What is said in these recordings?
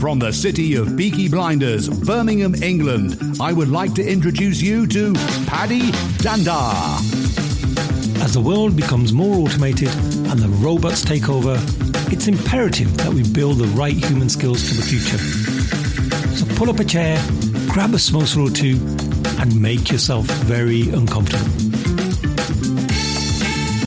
From the city of Peaky Blinders, Birmingham, England, I would like to introduce you to Paddy Danda. As the world becomes more automated and the robots take over, it's imperative that we build the right human skills for the future. So pull up a chair, grab a samosa or two, and make yourself very uncomfortable.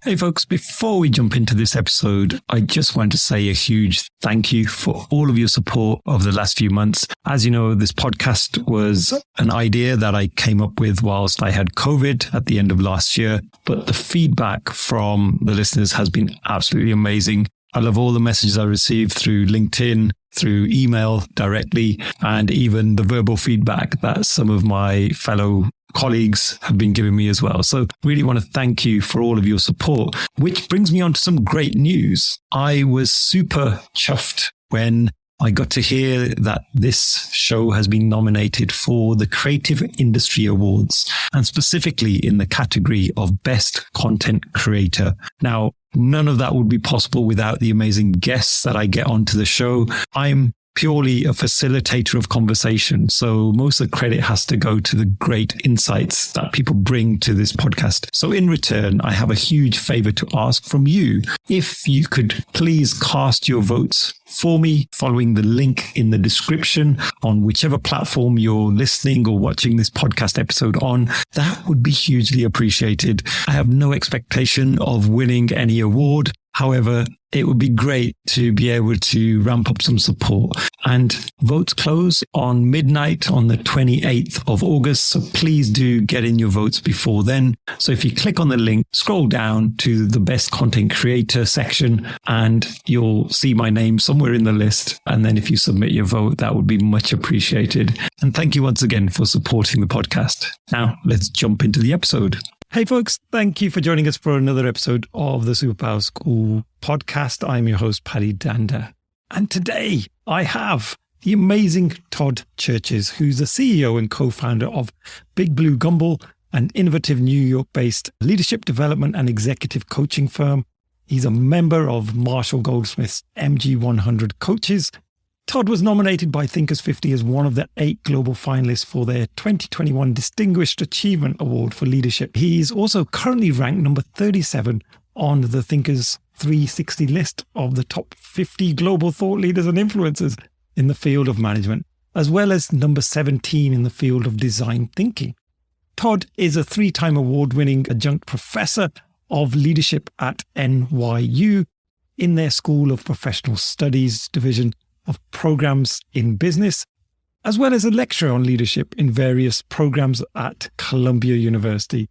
Hey folks, before we jump into this episode, I just want to say a huge thank you for all of your support over the last few months. As you know, this podcast was an idea that I came up with whilst I had COVID at the end of last year, but the feedback from the listeners has been absolutely amazing. I love all the messages I received through LinkedIn, through email directly, and even the verbal feedback that some of my fellow colleagues have been giving me as well. So really want to thank you for all of your support, which brings me on to some great news. I was super chuffed when I got to hear that this show has been nominated for the Creative Industry Awards, and specifically in the category of Best Content Creator. Now, none of that would be possible without the amazing guests that I get onto the show. I'm purely a facilitator of conversation, so most of the credit has to go to the great insights that people bring to this podcast. So in return, I have a huge favor to ask from you. If you could please cast your votes for me following the link in the description on whichever platform you're listening or watching this podcast episode on, that would be hugely appreciated. I have no expectation of winning any award. However, it would be great to be able to ramp up some support. And votes close on midnight on the 28th of August. So please do get in your votes before then. So if you click on the link, scroll down to the Best Content Creator section, and you'll see my name somewhere in the list. And then if you submit your vote, that would be much appreciated. And thank you once again for supporting the podcast. Now, let's jump into the episode. Hey folks, thank you for joining us for another episode of the Superpower School podcast. I'm your host, Paddy Danda. And today I have the amazing Todd Cherches, who's the CEO and co-founder of BigBlueGumball, an innovative New York-based leadership development and executive coaching firm. He's a member of Marshall Goldsmith's MG100 coaches. Todd was nominated by Thinkers 50 as one of the 8 global finalists for their 2021 Distinguished Achievement Award for Leadership. He's also currently ranked number 37 on the Thinkers 360 list of the top 50 global thought leaders and influencers in the field of management, as well as number 17 in the field of design thinking. Todd is a 3-time award-winning adjunct professor of leadership at NYU in their School of Professional Studies division of programs in business, as well as a lecturer on leadership in various programs at Columbia University.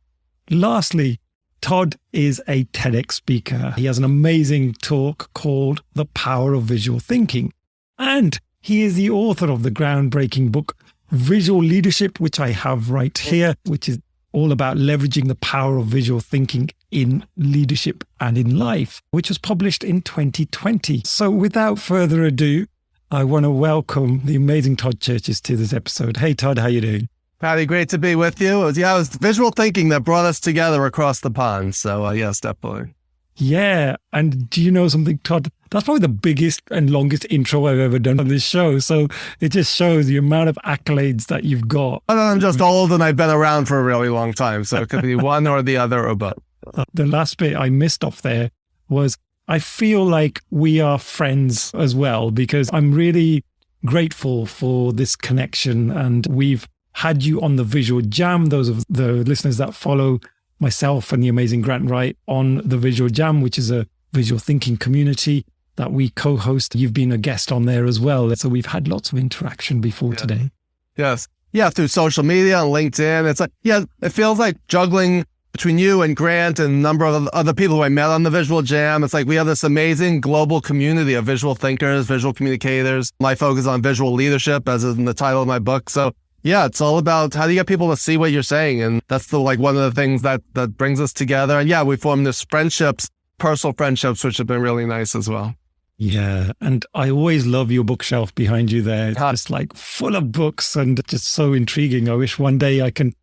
Lastly, Todd is a TEDx speaker. He has an amazing talk called The Power of Visual Thinking. And he is the author of the groundbreaking book, Visual Leadership, which I have right here, which is all about leveraging the power of visual thinking in leadership and in life, which was published in 2020. So without further ado, I want to welcome the amazing Todd Cherches to this episode. Hey, Todd, how you doing? Paddy, great to be with you. It was visual thinking that brought us together across the pond. So yes, definitely. Yeah. And do you know something, Todd? That's probably the biggest and longest intro I've ever done on this show. So it just shows the amount of accolades that you've got. I'm just old and I've been around for a really long time. So it could be one or the other or both. The last bit I missed off there was I feel like we are friends as well, because I'm really grateful for this connection. And we've had you on the Visual Jam. Those of the listeners that follow myself and the amazing Grant Wright on the Visual Jam, which is a visual thinking community that we co-host. You've been a guest on there as well. So we've had lots of interaction before today. Yes. Yeah, through social media and LinkedIn. It's like, it feels like juggling between you and Grant and a number of other people who I met on the Visual Jam. It's like we have this amazing global community of visual thinkers, visual communicators. My focus on visual leadership, as is in the title of my book. So yeah, it's all about how do you get people to see what you're saying? And that's one of the things that brings us together. And yeah, we formed this friendships, personal friendships, which have been really nice as well. Yeah. And I always love your bookshelf behind you there. It's just like full of books and just so intriguing. I wish one day I can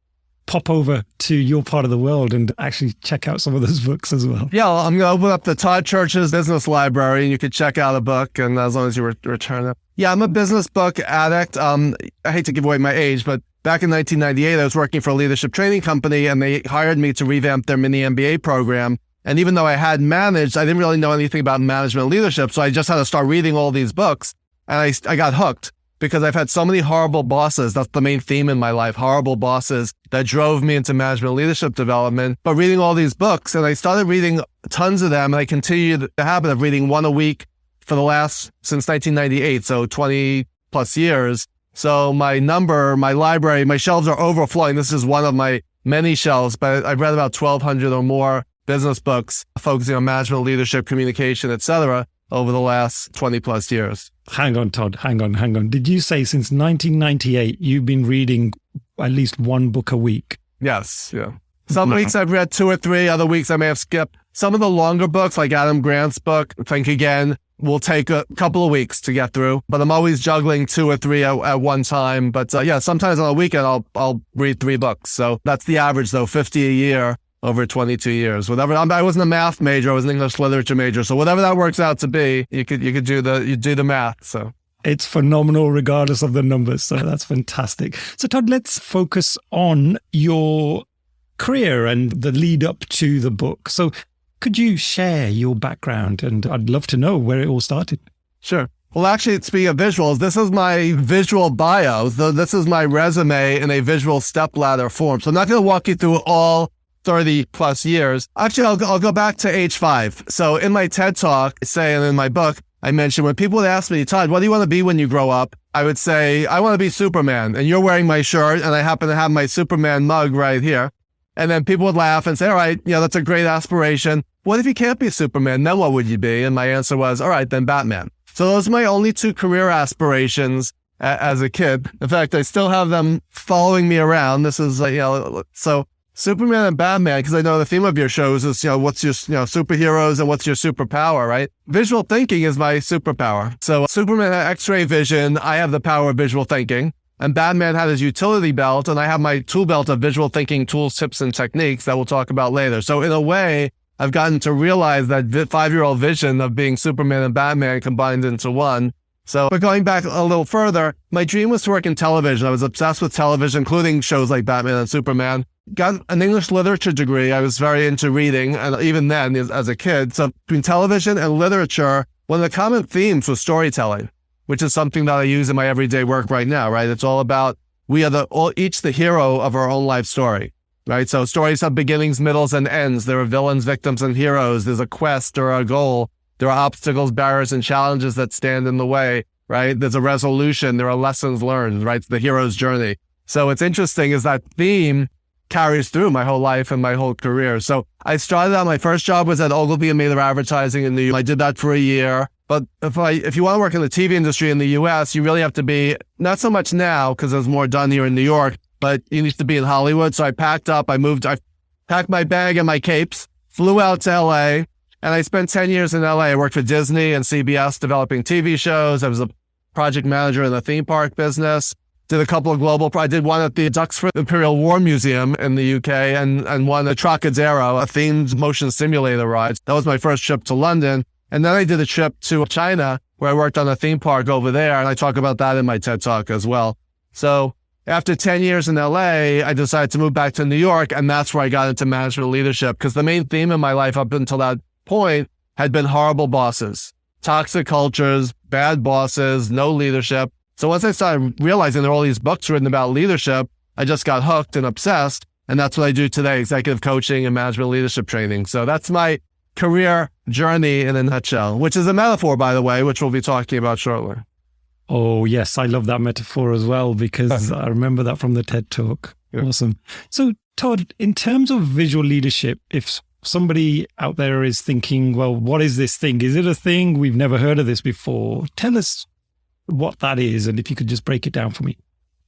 pop over to your part of the world and actually check out some of those books as well. Yeah, I'm going to open up the Todd Cherches business library and you could check out a book, and as long as you return it. Yeah, I'm a business book addict. I hate to give away my age, but back in 1998, I was working for a leadership training company and they hired me to revamp their mini MBA program. And even though I had managed, I didn't really know anything about management and leadership. So I just had to start reading all these books, and I got hooked because I've had so many horrible bosses. That's the main theme in my life, horrible bosses that drove me into management and leadership development. But reading all these books, and I started reading tons of them, and I continued the habit of reading one a week since 1998, so 20 plus years. So my library, my shelves are overflowing. This is one of my many shelves, but I've read about 1,200 or more business books focusing on management, leadership, communication, etc. over the last 20 plus years. Hang on, Todd. Hang on. Did you say since 1998 you've been reading at least one book a week? Yes. Yeah. Some weeks I've read 2 or 3. Other weeks I may have skipped. Some of the longer books, like Adam Grant's book, Think Again, will take a couple of weeks to get through. But I'm always juggling 2 or 3 at one time. But sometimes on a weekend I'll read 3 books. So that's the average, though, 50 a year over 22 years. Whatever. I wasn't a math major. I was an English literature major. So whatever that works out to be, you could do the math. So it's phenomenal regardless of the numbers. So that's fantastic. So Todd, let's focus on your career and the lead up to the book. So could you share your background? And I'd love to know where it all started. Sure. Well, actually, speaking of visuals, this is my visual bio. This is my resume in a visual stepladder form. So I'm not going to walk you through all 30 plus years. Actually, I'll go back to age 5. So in my TED Talk, and in my book, I mentioned when people would ask me, Todd, what do you want to be when you grow up? I would say, I want to be Superman. And you're wearing my shirt, and I happen to have my Superman mug right here. And then people would laugh and say, all right, that's a great aspiration. What if you can't be Superman? Then what would you be? And my answer was, all right, then Batman. So those are my only 2 career aspirations as a kid. In fact, I still have them following me around. This is, so Superman and Batman, because I know the theme of your shows is, what's your, superheroes and what's your superpower, right? Visual thinking is my superpower. So Superman had X-ray vision. I have the power of visual thinking. And Batman had his utility belt, and I have my tool belt of visual thinking tools, tips, and techniques that we'll talk about later. So in a way, I've gotten to realize that 5-year-old vision of being Superman and Batman combined into one. So, but going back a little further, my dream was to work in television. I was obsessed with television, including shows like Batman and Superman. Got an English literature degree. I was very into reading, and even then, as a kid. So between television and literature, one of the common themes was storytelling, which is something that I use in my everyday work right now, right? It's all about, we are each the hero of our own life story, right? So stories have beginnings, middles, and ends. There are villains, victims, and heroes. There's a quest or a goal. There are obstacles, barriers, and challenges that stand in the way, right? There's a resolution. There are lessons learned, right? It's the hero's journey. So what's interesting is that theme carries through my whole life and my whole career. So I started out, my first job was at Ogilvy and Mather Advertising in New York. I did that for a year. But if you want to work in the TV industry in the US, you really have to be, not so much now because there's more done here in New York, but you need to be in Hollywood. So I packed up, I packed my bag and my capes, flew out to LA, and I spent 10 years in LA. I worked for Disney and CBS developing TV shows. I was a project manager in the theme park business. Did a couple of I did one at the Duxford Imperial War Museum in the UK and one at Trocadero, a themed motion simulator ride. That was my first trip to London. And then I did a trip to China where I worked on a theme park over there. And I talk about that in my TED Talk as well. So after 10 years in LA, I decided to move back to New York. And that's where I got into management leadership, because the main theme in my life up until that point had been horrible bosses, toxic cultures, bad bosses, no leadership. So once I started realizing there are all these books written about leadership, I just got hooked and obsessed. And that's what I do today, executive coaching and management leadership training. So that's my career journey in a nutshell, which is a metaphor, by the way, which we'll be talking about shortly. Oh, yes. I love that metaphor as well, because I remember that from the TED Talk. Yeah. Awesome. So Todd, in terms of visual leadership, if somebody out there is thinking, well, what is this thing? Is it a thing? We've never heard of this before. Tell us what that is, and if you could just break it down for me.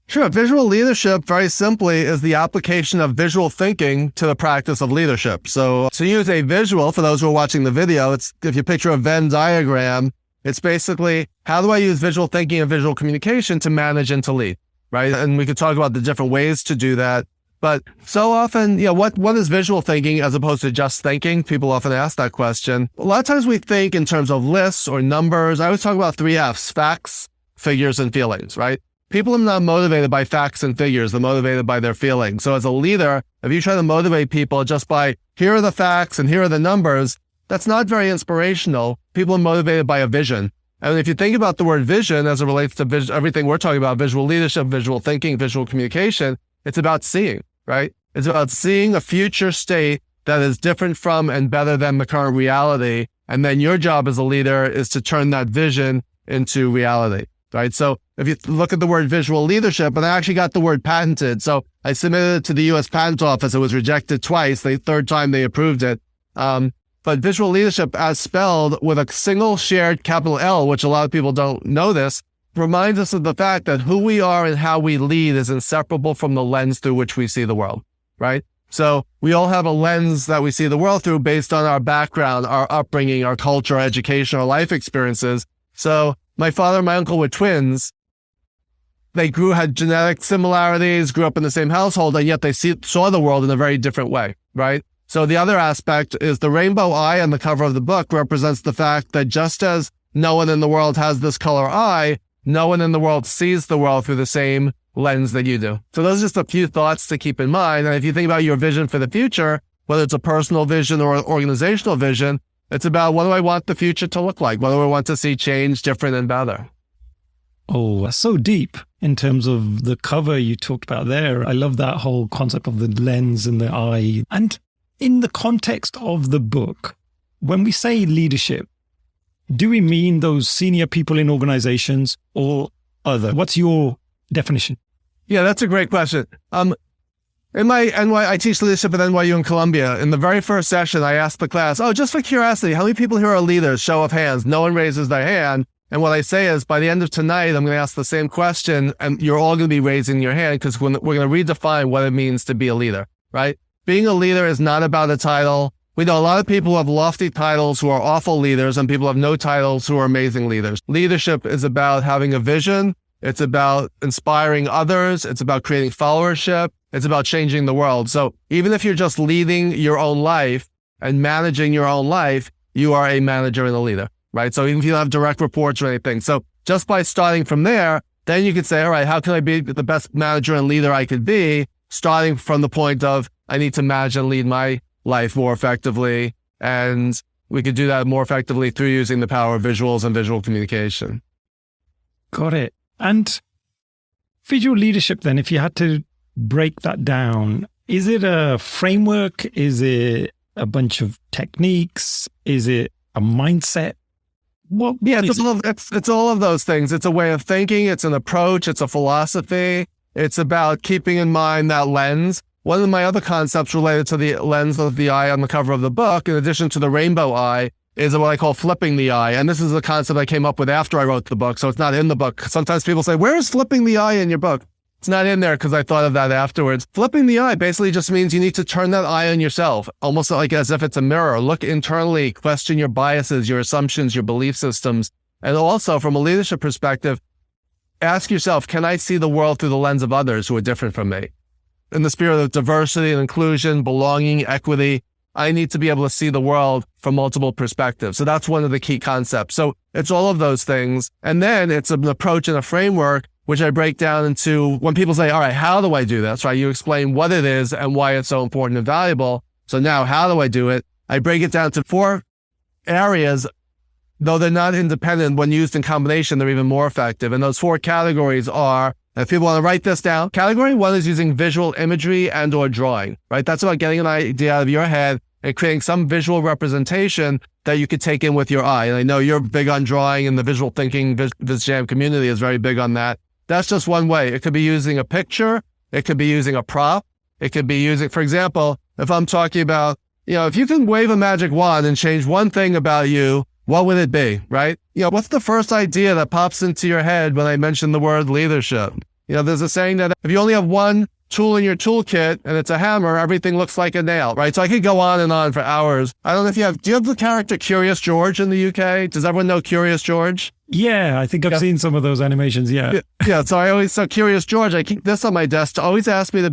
Sure. Visual leadership, very simply, is the application of visual thinking to the practice of leadership. So to use a visual, for those who are watching the video, it's, if you picture a Venn diagram, it's basically, how do I use visual thinking and visual communication to manage and to lead, right? And we could talk about the different ways to do that. But so often, what is visual thinking as opposed to just thinking? People often ask that question. A lot of times we think in terms of lists or numbers. I always talk about 3 F's: facts, figures, and feelings, right? People are not motivated by facts and figures. They're motivated by their feelings. So as a leader, if you try to motivate people just by, here are the facts and here are the numbers, that's not very inspirational. People are motivated by a vision. And if you think about the word vision as it relates to everything we're talking about, visual leadership, visual thinking, visual communication, it's about seeing, right? It's about seeing a future state that is different from and better than the current reality. And then your job as a leader is to turn that vision into reality, right? So if you look at the word visual leadership, and I actually got the word patented. So I submitted it to the U.S. Patent Office. It was rejected twice. The third time they approved it. But visual leadership, as spelled with a single shared capital L, which a lot of people don't know this, reminds us of the fact that who we are and how we lead is inseparable from the lens through which we see the world, right? So we all have a lens that we see the world through based on our background, our upbringing, our culture, our education, our life experiences. So my father and my uncle were twins. They had genetic similarities, grew up in the same household, and yet they saw the world in a very different way, right? So the other aspect is the rainbow eye on the cover of the book represents the fact that just as no one in the world has this color eye, no one in the world sees the world through the same lens that you do. So those are just a few thoughts to keep in mind. And if you think about your vision for the future, whether it's a personal vision or an organizational vision, it's about, what do I want the future to look like? What do I want to see change, different, and better? Oh, that's so deep in terms of the cover you talked about there. I love that whole concept of the lens and the eye. And in the context of the book, when we say leadership, do we mean those senior people in organizations or other? What's your definition? Yeah, that's a great question. I teach leadership at NYU in Columbia. In the very first session, I asked the class, just for curiosity, how many people here are leaders? Show of hands. No one raises their hand. And what I say is, by the end of tonight, I'm going to ask the same question, and you're all going to be raising your hand because we're going to redefine what it means to be a leader, right? Being a leader is not about a title. We know a lot of people who have lofty titles who are awful leaders, and people have no titles who are amazing leaders. Leadership is about having a vision. It's about inspiring others. It's about creating followership. It's about changing the world. So even if you're just leading your own life and managing your own life, you are a manager and a leader, right? So even if you don't have direct reports or anything. So just by starting from there, then you could say, all right, how can I be the best manager and leader I could be? Starting from the point of, I need to manage and lead my life more effectively. And we could do that more effectively through using the power of visuals and visual communication. Got it. And visual leadership, then, if you had to break that down, is it a framework? Is it a bunch of techniques? Is it a mindset? It's all of those things. It's a way of thinking. It's an approach. It's a philosophy. It's about keeping in mind that lens. One of my other concepts related to the lens of the eye on the cover of the book, in addition to the rainbow eye, is what I call flipping the eye. And this is a concept I came up with after I wrote the book, so it's not in the book. Sometimes people say, where is flipping the eye in your book? It's not in there because I thought of that afterwards. Flipping the eye basically just means you need to turn that eye on yourself, almost like as if it's a mirror. Look internally, question your biases, your assumptions, your belief systems. And also, from a leadership perspective, ask yourself, can I see the world through the lens of others who are different from me? In the spirit of diversity and inclusion, belonging, equity, I need to be able to see the world from multiple perspectives. So that's one of the key concepts. So it's all of those things. And then it's an approach and a framework, which I break down into, when people say, all right, how do I do this? Right? You explain what it is and why it's so important and valuable. So now how do I do it? I break it down to 4 areas. Though they're not independent, when used in combination, they're even more effective. And those 4 categories are, if people want to write this down, category 1 is using visual imagery and or drawing, right? That's about getting an idea out of your head and creating some visual representation that you could take in with your eye. And I know you're big on drawing, and the visual thinking VizJam community is very big on that. That's just one way. It could be using a picture. It could be using a prop. It could be using, for example, if I'm talking about, if you can wave a magic wand and change one thing about you, what would it be, right? What's the first idea that pops into your head when I mention the word leadership? There's a saying that if you only have one tool in your toolkit and it's a hammer, everything looks like a nail, right? So I could go on and on for hours. I don't know if do you have the character Curious George in the UK? Does everyone know Curious George? Yeah, I think I've seen some of those animations. Yeah. So Curious George, I keep this on my desk to always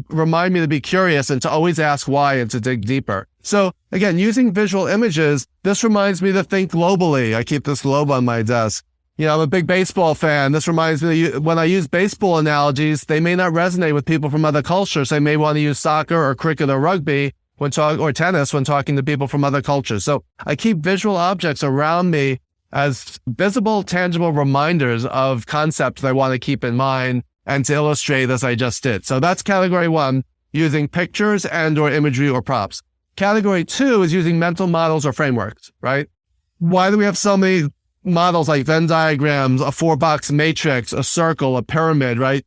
remind me to be curious and to always ask why and to dig deeper. So again, using visual images, this reminds me to think globally. I keep this globe on my desk. I'm a big baseball fan. This reminds me when I use baseball analogies, they may not resonate with people from other cultures. They may want to use soccer or cricket or rugby or tennis when talking to people from other cultures. So I keep visual objects around me as visible, tangible reminders of concepts that I want to keep in mind and to illustrate as I just did. So that's category 1, using pictures and or imagery or props. Category 2 is using mental models or frameworks, right? Why do we have so many models like Venn diagrams, a 4-box matrix, a circle, a pyramid, right?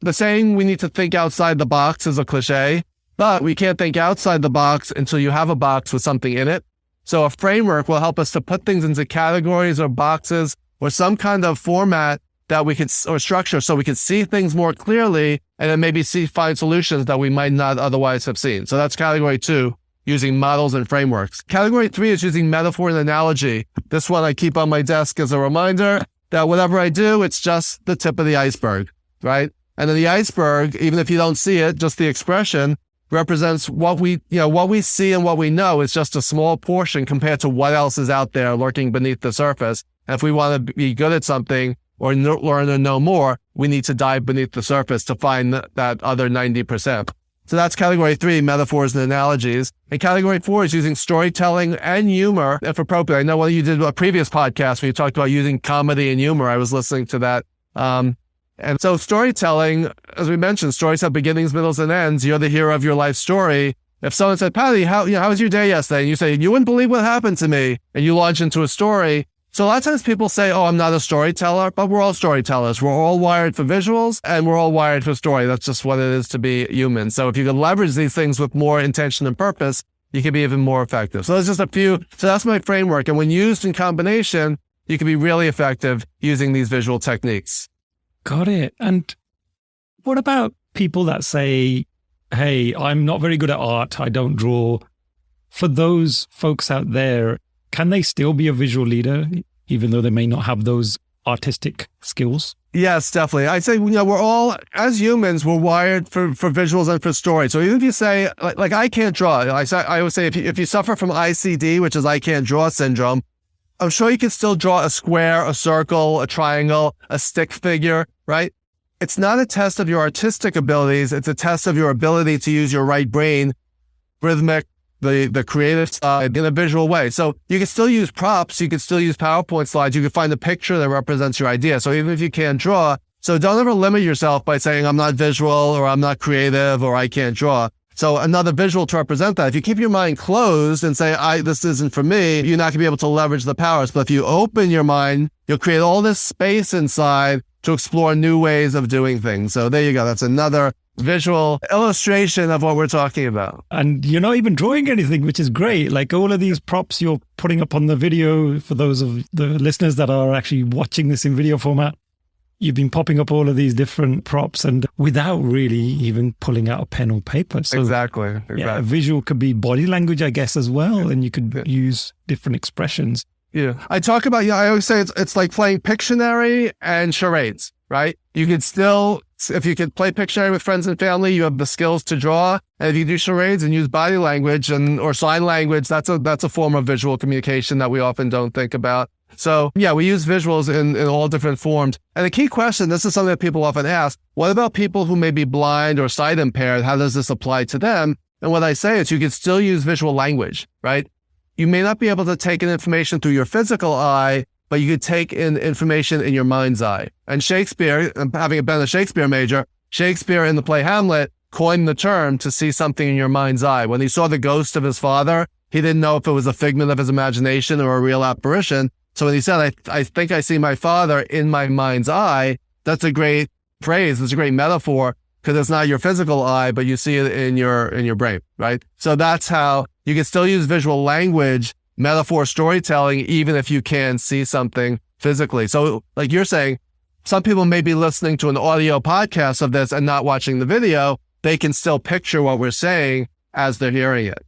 The saying we need to think outside the box is a cliche, but we can't think outside the box until you have a box with something in it. So a framework will help us to put things into categories or boxes or some kind of format that we could, or structure, so we could see things more clearly and then maybe find solutions that we might not otherwise have seen. So that's category 2. Using models and frameworks. Category 3 is using metaphor and analogy. This one I keep on my desk as a reminder that whatever I do, it's just the tip of the iceberg, right? And then the iceberg, even if you don't see it, just the expression represents what we see and what we know is just a small portion compared to what else is out there lurking beneath the surface. And if we want to be good at something or learn or know more, we need to dive beneath the surface to find that other 90%. So that's category 3, metaphors and analogies. And category 4 is using storytelling and humor, if appropriate. I know when you did a previous podcast when you talked about using comedy and humor, I was listening to that. And so storytelling, as we mentioned, stories have beginnings, middles, and ends. You're the hero of your life story. If someone said, Paddy, how was your day yesterday? And you say, you wouldn't believe what happened to me. And you launch into a story. So a lot of times people say, I'm not a storyteller, but we're all storytellers. We're all wired for visuals and we're all wired for story. That's just what it is to be human. So if you can leverage these things with more intention and purpose, you can be even more effective. So there's just a few. So that's my framework. And when used in combination, you can be really effective using these visual techniques. Got it. And what about people that say, hey, I'm not very good at art. I don't draw. For those folks out there, can they still be a visual leader, even though they may not have those artistic skills? Yes, definitely. I'd say, we're all, as humans, we're wired for visuals and for story. So even if you say, like I can't draw, I always say if you suffer from ICD, which is I can't draw syndrome, I'm sure you can still draw a square, a circle, a triangle, a stick figure, right? It's not a test of your artistic abilities. It's a test of your ability to use your right brain, rhythmic, the creative side in a visual way. So you can still use props. You can still use PowerPoint slides. You can find a picture that represents your idea. So even if you can't draw, so don't ever limit yourself by saying I'm not visual or I'm not creative or I can't draw. So another visual to represent that. If you keep your mind closed and say, this isn't for me, you're not going to be able to leverage the powers. But if you open your mind, you'll create all this space inside to explore new ways of doing things. So there you go. That's another visual illustration of what we're talking about. And you're not even drawing anything, which is great. Like all of these props you're putting up on the video, for those of the listeners that are actually watching this in video format, you've been popping up all of these different props and without really even pulling out a pen or paper. So Exactly. Yeah, a visual could be body language, I guess, as well. And you could use different expressions. Yeah. I talk about, I always say it's like playing Pictionary and charades, right? You could still, if you could play Pictionary with friends and family, you have the skills to draw. And if you do charades and use body language or sign language, that's a form of visual communication that we often don't think about. So yeah, we use visuals in all different forms. And the key question, this is something that people often ask, what about people who may be blind or sight impaired? How does this apply to them? And what I say is you can still use visual language, right? You may not be able to take in information through your physical eye, but you could take in information in your mind's eye. And Shakespeare, having been a Shakespeare major, Shakespeare in the play Hamlet coined the term to see something in your mind's eye. When he saw the ghost of his father, he didn't know if it was a figment of his imagination or a real apparition. So when he said, I think I see my father in my mind's eye, that's a great phrase. It's a great metaphor because it's not your physical eye, but you see it in your brain, right? So that's how you can still use visual language, metaphor storytelling, even if you can see something physically. So like you're saying, some people may be listening to an audio podcast of this and not watching the video. They can still picture what we're saying as they're hearing it.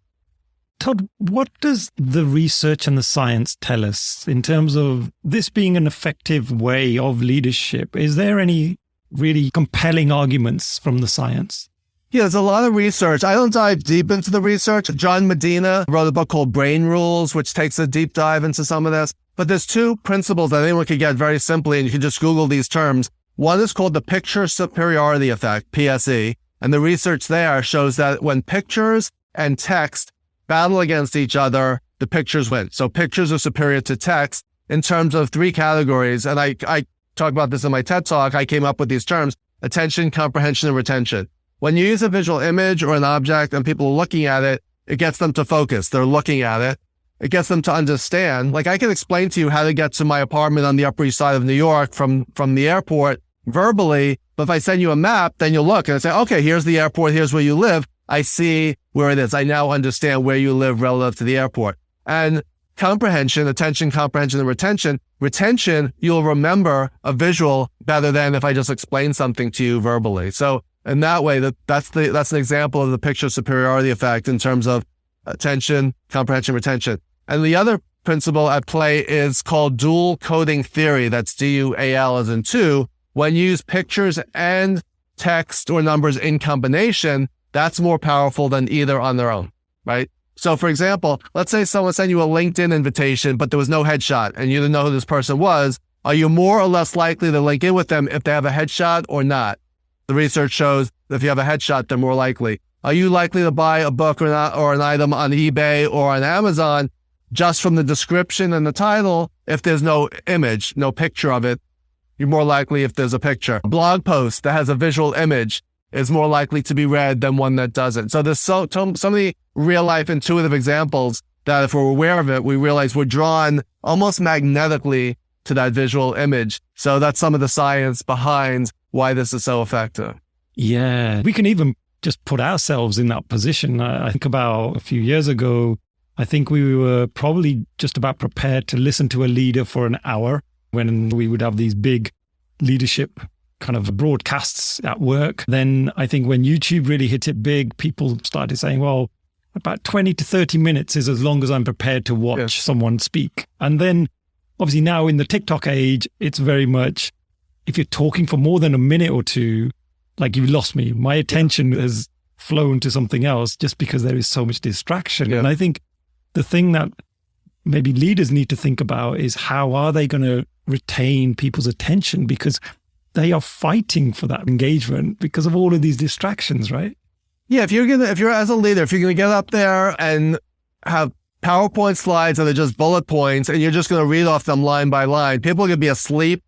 Todd, what does the research and the science tell us in terms of this being an effective way of leadership? Is there any really compelling arguments from the science? Yeah, there's a lot of research. I don't dive deep into the research. John Medina wrote a book called Brain Rules, which takes a deep dive into some of this. But there's two principles that anyone could get very simply, and you can just Google these terms. One is called the picture superiority effect, PSE. And the research there shows that when pictures and text battle against each other, the pictures win. So pictures are superior to text in terms of three categories. And I talk about this in my TED Talk. I came up with these terms: attention, comprehension, and retention. When you use a visual image or an object and people are looking at it, it gets them to focus. They're looking at it. It gets them to understand. Like, I can explain to you how to get to my apartment on the Upper East Side of New York from the airport verbally. But if I send you a map, then you'll look and I say, okay, here's the airport. Here's where you live. I see where it is. I now understand where you live relative to the airport. And comprehension, attention, comprehension, and retention. Retention, you'll remember a visual better than if I just explain something to you verbally. So in that way, that's an example of the picture superiority effect in terms of attention, comprehension, retention. And the other principle at play is called dual coding theory. That's DUAL as in two. When you use pictures and text or numbers in combination, that's more powerful than either on their own, right? So for example, let's say someone sent you a LinkedIn invitation, but there was no headshot and you didn't know who this person was. Are you more or less likely to link in with them if they have a headshot or not? The research shows that if you have a headshot, they're more likely. Are you likely to buy a book or an item on eBay or on Amazon just from the description and the title if there's no image, no picture of it? You're more likely if there's a picture. A blog post that has a visual image is more likely to be read than one that doesn't. So there's so many real-life intuitive examples that if we're aware of it, we realize we're drawn almost magnetically to that visual image. So that's some of the science behind why this is so effective. Yeah, we can even just put ourselves in that position. I think about a few years ago, I think we were probably just about prepared to listen to a leader for an hour when we would have these big leadership kind of broadcasts at work. Then I think when YouTube really hit it big, people started saying, well, about 20 to 30 minutes is as long as I'm prepared to watch someone speak. And then obviously now in the TikTok age, it's very much, if you're talking for more than a minute or two, like you've lost me. My attention has flown to something else just because there is so much distraction. Yeah. And I think the thing that maybe leaders need to think about is how are they going to retain people's attention, because they are fighting for that engagement because of all of these distractions, right? Yeah, if you're as a leader, if you're going to get up there and have PowerPoint slides that are just bullet points and you're just going to read off them line by line, people are going to be asleep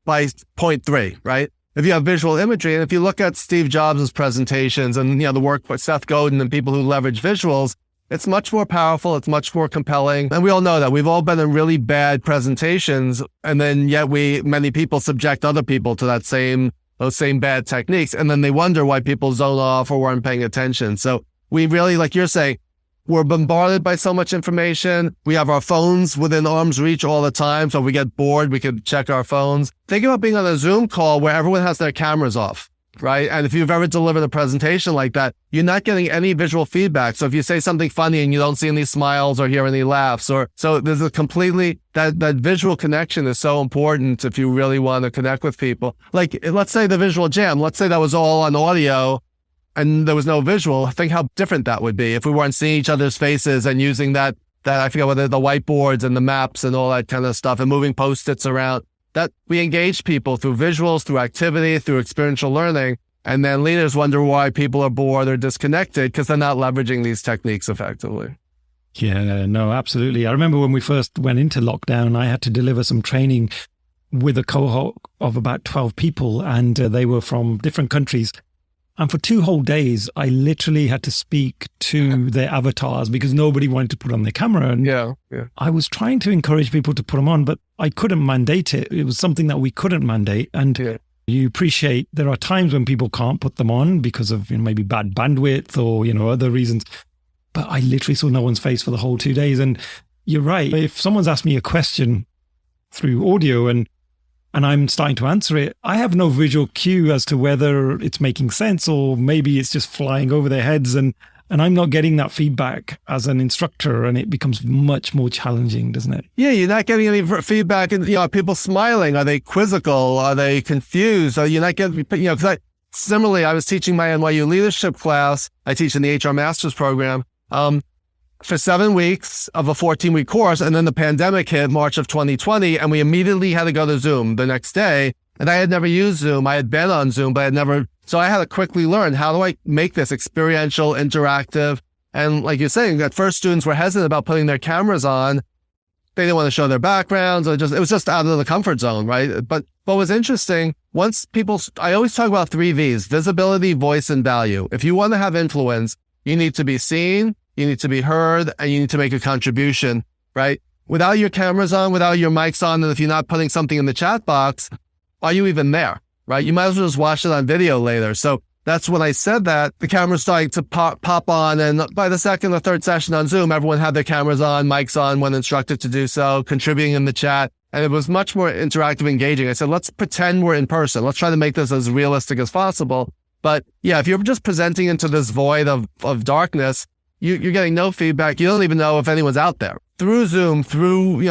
by point 3, right? If you have visual imagery, and if you look at Steve Jobs' presentations and the work with Seth Godin and people who leverage visuals, it's much more powerful. It's much more compelling. And we all know that. We've all been in really bad presentations, and then yet many people subject other people to those same bad techniques. And then they wonder why people zone off or weren't paying attention. So we really, like you're saying, we're bombarded by so much information. We have our phones within arm's reach all the time. So if we get bored, we can check our phones. Think about being on a Zoom call where everyone has their cameras off, right? And if you've ever delivered a presentation like that, you're not getting any visual feedback. So if you say something funny and you don't see any smiles or hear any laughs, so there's a completely, that visual connection is so important if you really want to connect with people. Like, let's say the visual jam, let's say that was all on audio and there was no visual. Think how different that would be if we weren't seeing each other's faces and using that I forget whether the whiteboards and the maps and all that kind of stuff and moving Post-its around. That we engage people through visuals, through activity, through experiential learning. And then leaders wonder why people are bored or disconnected because they're not leveraging these techniques effectively. Yeah, no, absolutely. I remember when we first went into lockdown, I had to deliver some training with a cohort of about 12 people, and they were from different countries. And for 2 whole days, I literally had to speak to their avatars because nobody wanted to put on their camera. And I was trying to encourage people to put them on, but I couldn't mandate it. It was something that we couldn't mandate. And you appreciate there are times when people can't put them on because of maybe bad bandwidth or other reasons. But I literally saw no one's face for the whole 2 days. And you're right. If someone's asked me a question through audio and and I'm starting to answer it, I have no visual cue as to whether it's making sense or maybe it's just flying over their heads, and I'm not getting that feedback as an instructor, and it becomes much more challenging, doesn't it? Yeah, you're not getting any feedback. And, are people smiling? Are they quizzical? Are they confused? Are you not getting, because similarly, I was teaching my NYU leadership class. I teach in the HR master's program for 7 weeks of a 14-week course. And then the pandemic hit March of 2020, and we immediately had to go to Zoom the next day. And I had never used Zoom. I had been on Zoom, but I had never. So I had to quickly learn, how do I make this experiential, interactive? And like you're saying, at first students were hesitant about putting their cameras on. They didn't want to show their backgrounds, or it was just out of the comfort zone, right? But what was interesting, I always talk about 3 V's: visibility, voice, and value. If you want to have influence, you need to be seen, you need to be heard, and you need to make a contribution, right? Without your cameras on, without your mics on, and if you're not putting something in the chat box, are you even there? Right? You might as well just watch it on video later. So that's when I said that, the camera's starting to pop on. And by the second or third session on Zoom, everyone had their cameras on, mics on when instructed to do so, contributing in the chat. And it was much more interactive, engaging. I said, let's pretend we're in person. Let's try to make this as realistic as possible. But yeah, if you're just presenting into this void of darkness, you're getting no feedback. You don't even know if anyone's out there. Through Zoom, through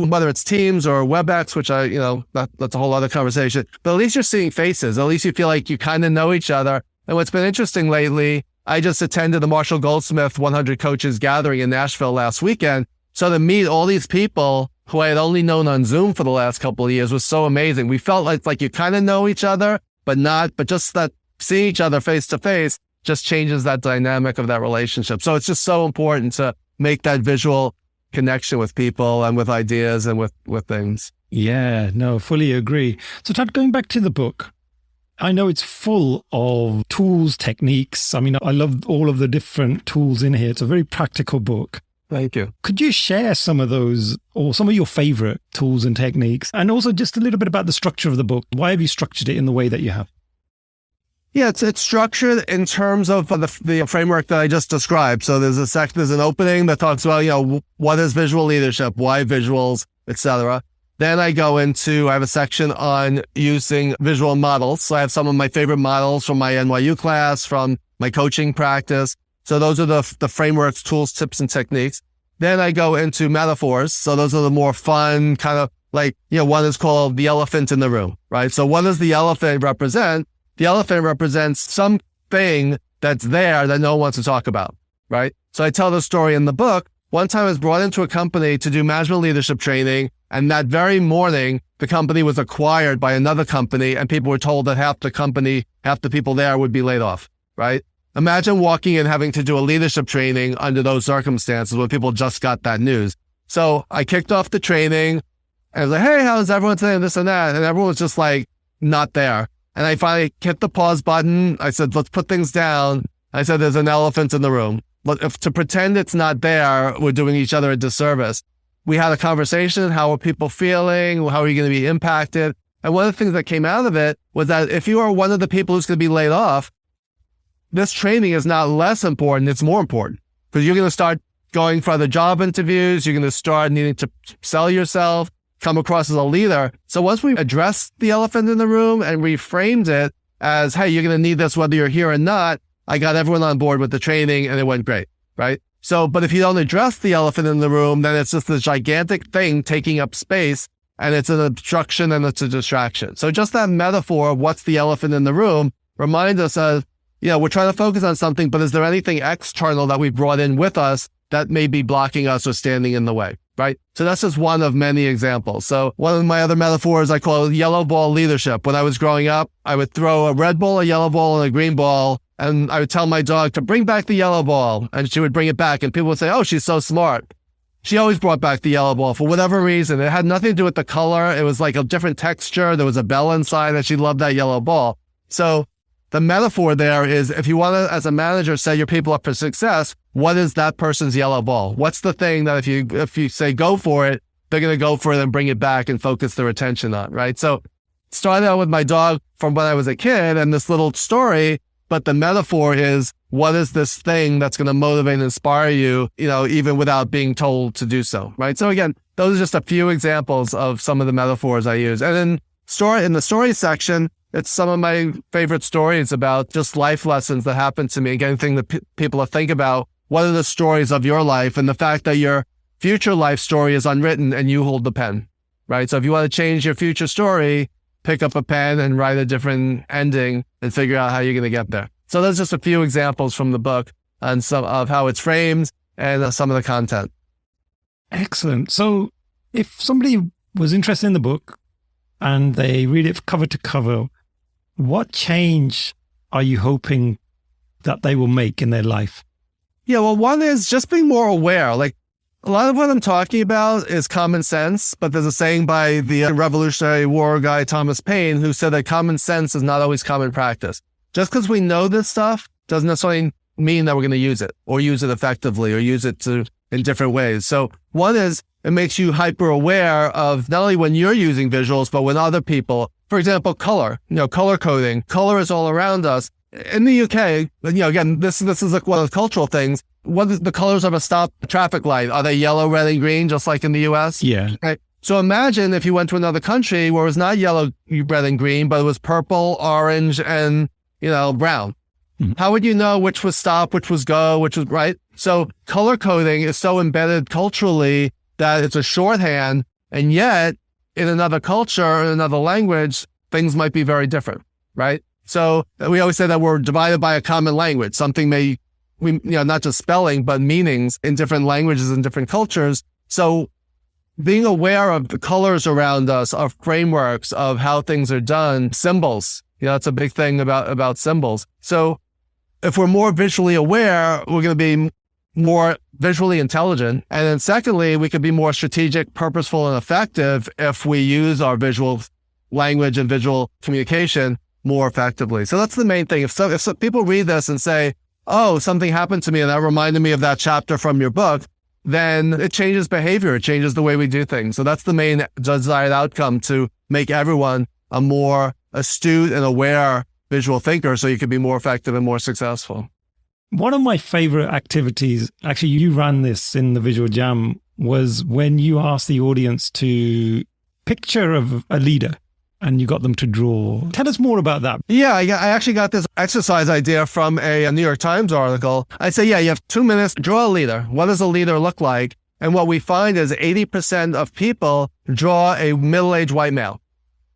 whether it's Teams or WebEx, which that's a whole other conversation, but at least you're seeing faces. At least you feel like you kind of know each other. And what's been interesting lately, I just attended the Marshall Goldsmith 100 Coaches Gathering in Nashville last weekend. So to meet all these people who I had only known on Zoom for the last couple of years was so amazing. We felt like you kind of know each other, but just that seeing each other face to face just changes that dynamic of that relationship. So it's just so important to make that visual connection with people and with ideas and with things. Yeah, no, fully agree. So Todd, going back to the book, I know it's full of tools, techniques. I mean, I love all of the different tools in here. It's a very practical book. Thank you. Could you share some of those or some of your favorite tools and techniques? And also just a little bit about the structure of the book. Why have you structured it in the way that you have? Yeah, it's structured in terms of the framework that I just described. So there's an opening that talks about, what is visual leadership, why visuals, etc. Then I have a section on using visual models. So I have some of my favorite models from my NYU class, from my coaching practice. So those are the frameworks, tools, tips, and techniques. Then I go into metaphors. So those are the more fun kind of one is called the elephant in the room, right? So what does the elephant represent? The elephant represents something that's there that no one wants to talk about, right? So I tell the story in the book. One time I was brought into a company to do management leadership training, and that very morning, the company was acquired by another company, and people were told that half the people there would be laid off, right? Imagine walking in having to do a leadership training under those circumstances when people just got that news. So I kicked off the training, and I was like, hey, how's everyone today? And this and that. And everyone was just not there. And I finally hit the pause button. I said, let's put things down. I said, there's an elephant in the room. To pretend it's not there, we're doing each other a disservice. We had a conversation. How are people feeling? How are you going to be impacted? And one of the things that came out of it was that if you are one of the people who's going to be laid off, this training is not less important. It's more important because you're going to start going for other job interviews. You're going to start needing to sell yourself, come across as a leader. So once we addressed the elephant in the room and reframed it as, hey, you're going to need this whether you're here or not, I got everyone on board with the training and it went great, right? So, but if you don't address the elephant in the room, then it's just this gigantic thing taking up space and it's an obstruction and it's a distraction. So just that metaphor of what's the elephant in the room reminds us of, we're trying to focus on something, but is there anything external that we brought in with us that may be blocking us or standing in the way? Right? So that's just one of many examples. So one of my other metaphors I call yellow ball leadership. When I was growing up, I would throw a red ball, a yellow ball, and a green ball. And I would tell my dog to bring back the yellow ball. And she would bring it back. And people would say, oh, she's so smart. She always brought back the yellow ball for whatever reason. It had nothing to do with the color. It was like a different texture. There was a bell inside and she loved that yellow ball. So the metaphor there is if you want to, as a manager, set your people up for success, what is that person's yellow ball? What's the thing that if you say go for it, they're going to go for it and bring it back and focus their attention on, right? So started out with my dog from when I was a kid and this little story, but the metaphor is what is this thing that's going to motivate and inspire you, even without being told to do so, right? So again, those are just a few examples of some of the metaphors I use. And then in the story section, it's some of my favorite stories about just life lessons that happened to me, getting things that people to think about. What are the stories of your life, and the fact that your future life story is unwritten and you hold the pen, right? So if you want to change your future story, pick up a pen and write a different ending and figure out how you're going to get there. So there's just a few examples from the book and some of how it's framed and some of the content. Excellent. So if somebody was interested in the book and they read it cover to cover, what change are you hoping that they will make in their life? Yeah, well, one is just being more aware. Like, a lot of what I'm talking about is common sense, but there's a saying by the Revolutionary War guy, Thomas Paine, who said that common sense is not always common practice. Just because we know this stuff doesn't necessarily mean that we're going to use it or use it effectively or use it in different ways. So one is it makes you hyper aware of not only when you're using visuals, but when other people, for example, color, color coding. Color is all around us. In the UK, again, this is like one of the cultural things. What are the colors of a stop traffic light? Are they yellow, red, and green, just like in the US? Yeah. Okay. So imagine if you went to another country where it was not yellow, red, and green, but it was purple, orange, and, brown. Mm-hmm. How would you know which was stop, which was go, which was right? So color coding is so embedded culturally that it's a shorthand, and yet in another culture, in another language, things might be very different, right? So we always say that we're divided by a common language. Something not just spelling, but meanings in different languages and different cultures. So being aware of the colors around us, of frameworks, of how things are done, symbols, that's a big thing about symbols. So if we're more visually aware, we're going to be more visually intelligent. And then secondly, we can be more strategic, purposeful, and effective if we use our visual language and visual communication more effectively. So that's the main thing. If people read this and say, oh, something happened to me and that reminded me of that chapter from your book, then it changes behavior. It changes the way we do things. So that's the main desired outcome, to make everyone a more astute and aware visual thinker so you can be more effective and more successful. One of my favorite activities, actually, you ran this in the Visual Jam, was when you asked the audience to picture of a leader and you got them to draw. Tell us more about that. Yeah, I actually got this exercise idea from a New York Times article. I say, you have 2 minutes, draw a leader. What does a leader look like? And what we find is 80% of people draw a middle-aged white male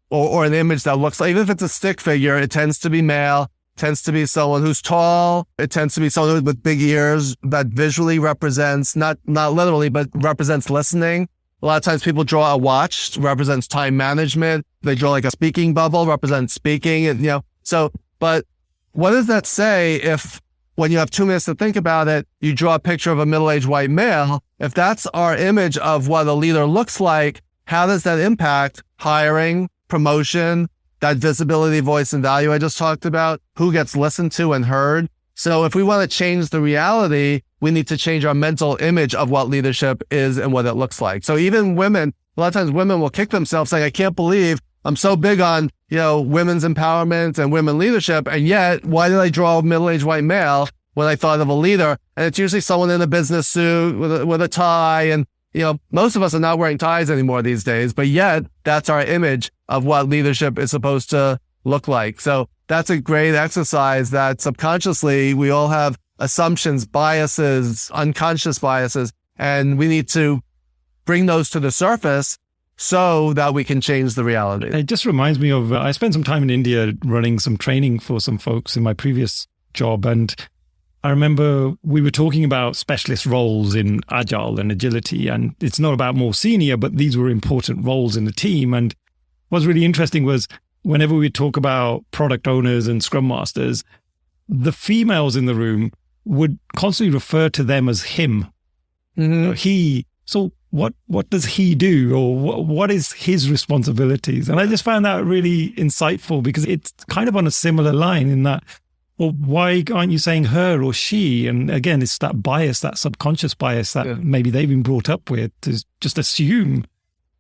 or an image that looks like, even if it's a stick figure, it tends to be male, tends to be someone who's tall. It tends to be someone with big ears that visually represents, not literally, but represents listening. A lot of times people draw a watch, represents time management. They draw like a speaking bubble, represents speaking, and but what does that say if when you have 2 minutes to think about it, you draw a picture of a middle-aged white male? If that's our image of what a leader looks like, how does that impact hiring, promotion, that visibility, voice, and value I just talked about? Who gets listened to and heard? So if we want to change the reality, we need to change our mental image of what leadership is and what it looks like. So even women, a lot of times women will kick themselves saying, I can't believe I'm so big on, women's empowerment and women leadership. And yet, why did I draw a middle-aged white male when I thought of a leader? And it's usually someone in a business suit with a tie. And, most of us are not wearing ties anymore these days, but yet that's our image of what leadership is supposed to look like. So that's a great exercise that subconsciously we all have assumptions, biases, unconscious biases, and we need to bring those to the surface so that we can change the reality. It just reminds me of, I spent some time in India running some training for some folks in my previous job. And I remember we were talking about specialist roles in agile and agility. And it's not about more senior, but these were important roles in the team. And what's really interesting was whenever we talk about product owners and scrum masters, the females in the room would constantly refer to them as him. Mm-hmm. He. So what does he do, or what is his responsibilities? And I just found that really insightful, because it's kind of on a similar line in that, well, why aren't you saying her or she? And again, it's that bias, that subconscious bias that maybe they've been brought up with, to just assume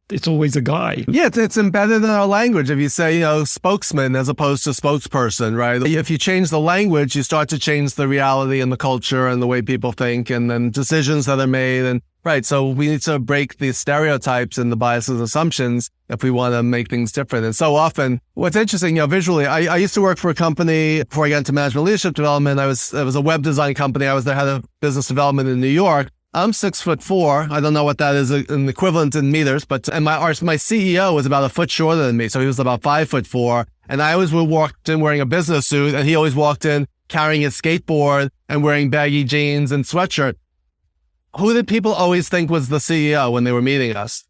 it's always a guy. Yeah, it's embedded in our language. If you say, spokesman as opposed to spokesperson, right? If you change the language, you start to change the reality and the culture and the way people think, and then decisions that are made. And Right. So we need to break the stereotypes and the biases and assumptions if we want to make things different. And so often, what's interesting, visually, I used to work for a company before I got into management leadership development. It was a web design company. I was the head of business development in New York. I'm 6'4". I don't know what that is an equivalent in meters, but and my CEO was about a foot shorter than me. So he was about 5'4". And I always walked in wearing a business suit, and he always walked in carrying his skateboard and wearing baggy jeans and sweatshirt. Who did people always think was the CEO when they were meeting us?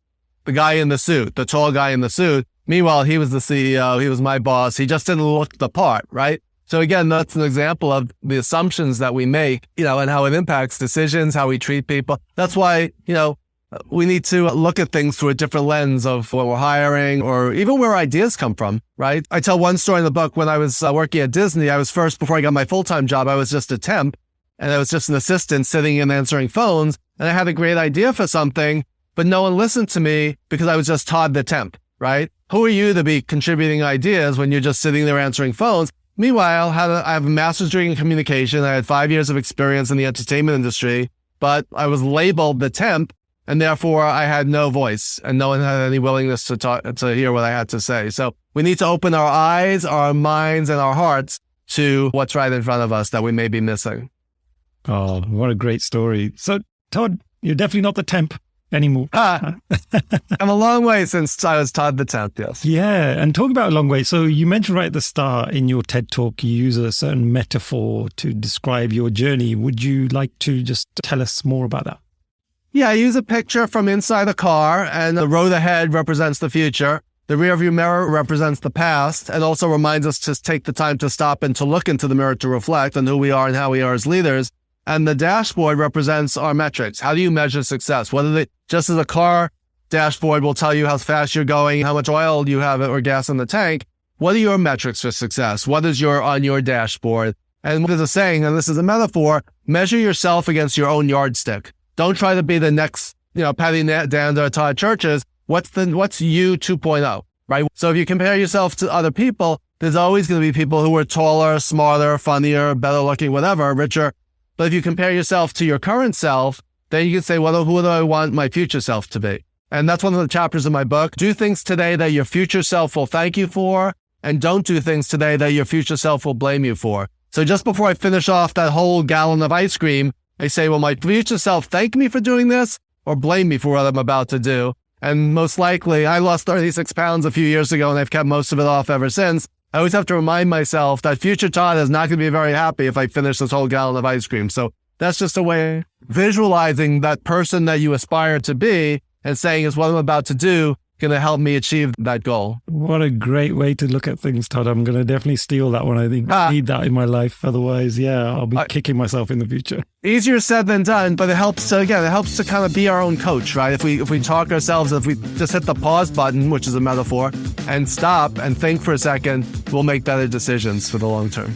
The guy in the suit, the tall guy in the suit. Meanwhile, he was the CEO. He was my boss. He just didn't look the part, right? So again, that's an example of the assumptions that we make, and how it impacts decisions, how we treat people. That's why, we need to look at things through a different lens of when we're hiring or even where ideas come from, right? I tell one story in the book. When I was working at Disney, before I got my full-time job, I was just a temp, and I was just an assistant sitting and answering phones. And I had a great idea for something, but no one listened to me because I was just Todd the temp, right? Who are you to be contributing ideas when you're just sitting there answering phones? Meanwhile, I have a master's degree in communication. I had 5 years of experience in the entertainment industry, but I was labeled the temp, and therefore I had no voice, and no one had any willingness to hear what I had to say. So we need to open our eyes, our minds, and our hearts to what's right in front of us that we may be missing. Oh, what a great story. So, Todd, you're definitely not the temp anymore. I'm a long way since I was Todd the temp, yes. Yeah, and talk about a long way. So you mentioned right at the start in your TED Talk, you use a certain metaphor to describe your journey. Would you like to just tell us more about that? Yeah, I use a picture from inside a car, and the road ahead represents the future. The rearview mirror represents the past, and also reminds us to take the time to stop and to look into the mirror to reflect on who we are and how we are as leaders. And the dashboard represents our metrics. How do you measure success? Just as a car dashboard will tell you how fast you're going, how much oil you have or gas in the tank, what are your metrics for success? What is on your dashboard? And there's a saying, and this is a metaphor, measure yourself against your own yardstick. Don't try to be the next, Paddy, Dander, Todd Cherches. What's you 2.0, right? So if you compare yourself to other people, there's always going to be people who are taller, smarter, funnier, better looking, whatever, richer. But if you compare yourself to your current self, then you can say, well, who do I want my future self to be? And that's one of the chapters in my book. Do things today that your future self will thank you for, and don't do things today that your future self will blame you for. So just before I finish off that whole gallon of ice cream, I say, will my future self thank me for doing this or blame me for what I'm about to do? And most likely, I lost 36 pounds a few years ago, and I've kept most of it off ever since. I always have to remind myself that future Todd is not going to be very happy if I finish this whole gallon of ice cream. So that's just a way of visualizing that person that you aspire to be and saying, is what I'm about to do going to help me achieve that goal? What a great way to look at things, Todd. I'm going to definitely steal that one. I think I need that in my life. Otherwise, I'll be kicking myself in the future. Easier said than done, but it helps to kind of be our own coach, right? If we talk ourselves, if we just hit the pause button, which is a metaphor, and stop and think for a second, we'll make better decisions for the long term.